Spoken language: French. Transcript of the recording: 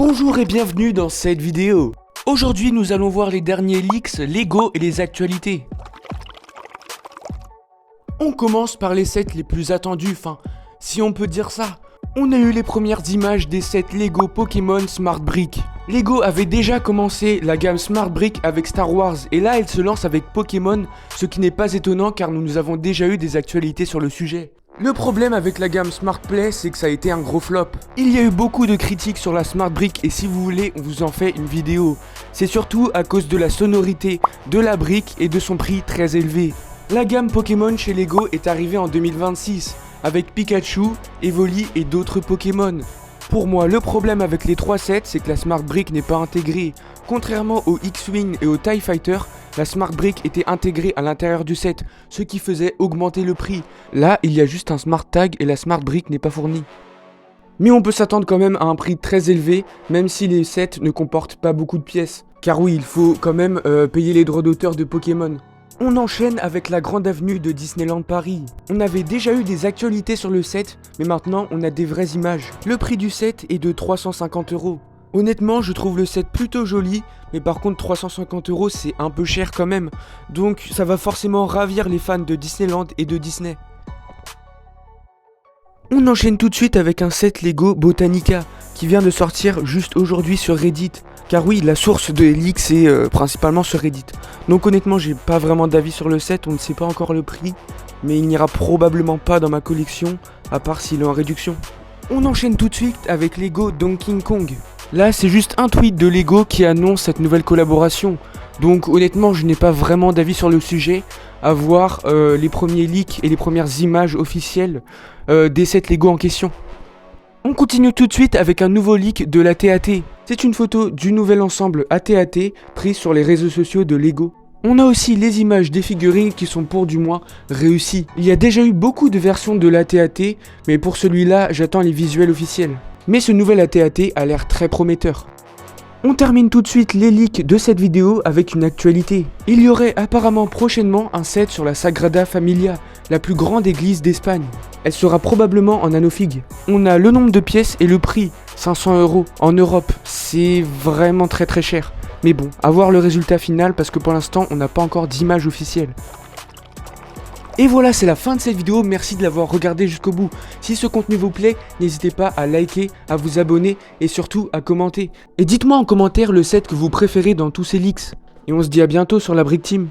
Bonjour et bienvenue dans cette vidéo. Aujourd'hui nous allons voir les derniers leaks Lego et les actualités. On commence par les sets les plus attendus, si on peut dire ça. On a eu les premières images des sets Lego Pokémon Smart Brick. Lego avait déjà commencé la gamme Smart Brick avec Star Wars et là elle se lance avec Pokémon, ce qui n'est pas étonnant car nous avons déjà eu des actualités sur le sujet. Le problème avec la gamme Smart Play, c'est que ça a été un gros flop. Il y a eu beaucoup de critiques sur la Smart Brick et si vous voulez, on vous en fait une vidéo. C'est surtout à cause de la sonorité de la brique et de son prix très élevé. La gamme Pokémon chez Lego est arrivée en 2026, avec Pikachu, Evoli et d'autres Pokémon. Pour moi, le problème avec les trois sets, c'est que la Smart Brick n'est pas intégrée. Contrairement au X-Wing et au TIE Fighter, la Smart Brick était intégrée à l'intérieur du set, ce qui faisait augmenter le prix. Là, il y a juste un Smart Tag et la Smart Brick n'est pas fournie. Mais on peut s'attendre quand même à un prix très élevé, même si les sets ne comportent pas beaucoup de pièces. Car oui, il faut quand même payer les droits d'auteur de Pokémon. On enchaîne avec la grande avenue de Disneyland Paris. On avait déjà eu des actualités sur le set, mais maintenant on a des vraies images. Le prix du set est de 350 €. Honnêtement, je trouve le set plutôt joli, mais par contre 350 € c'est un peu cher quand même. Donc ça va forcément ravir les fans de Disneyland et de Disney. On enchaîne tout de suite avec un set Lego Botanica, qui vient de sortir juste aujourd'hui sur Reddit. Car oui, la source de leaks c'est principalement sur Reddit. Donc honnêtement, j'ai pas vraiment d'avis sur le set, on ne sait pas encore le prix. Mais il n'ira probablement pas dans ma collection, à part s'il est en réduction. On enchaîne tout de suite avec Lego Donkey Kong. Là, c'est juste un tweet de Lego qui annonce cette nouvelle collaboration. Donc honnêtement, je n'ai pas vraiment d'avis sur le sujet, à voir les premiers leaks et les premières images officielles des sets Lego en question. On continue tout de suite avec un nouveau leak de la TAT. C'est une photo du nouvel ensemble AT-AT prise sur les réseaux sociaux de Lego. On a aussi les images des figurines qui sont pour du moins réussies. Il y a déjà eu beaucoup de versions de l'AT-AT, mais pour celui-là, j'attends les visuels officiels. Mais ce nouvel AT-AT a l'air très prometteur. On termine tout de suite les leaks de cette vidéo avec une actualité. Il y aurait apparemment prochainement un set sur la Sagrada Familia, la plus grande église d'Espagne. Elle sera probablement en anneau figue. On a le nombre de pièces et le prix, 500 € en Europe. C'est vraiment très cher. Mais bon, à voir le résultat final parce que pour l'instant on n'a pas encore d'image officielle. Et voilà, c'est la fin de cette vidéo, merci de l'avoir regardé jusqu'au bout. Si ce contenu vous plaît, n'hésitez pas à liker, à vous abonner et surtout à commenter. Et dites-moi en commentaire le set que vous préférez dans tous ces leaks. Et on se dit à bientôt sur la Brick Team.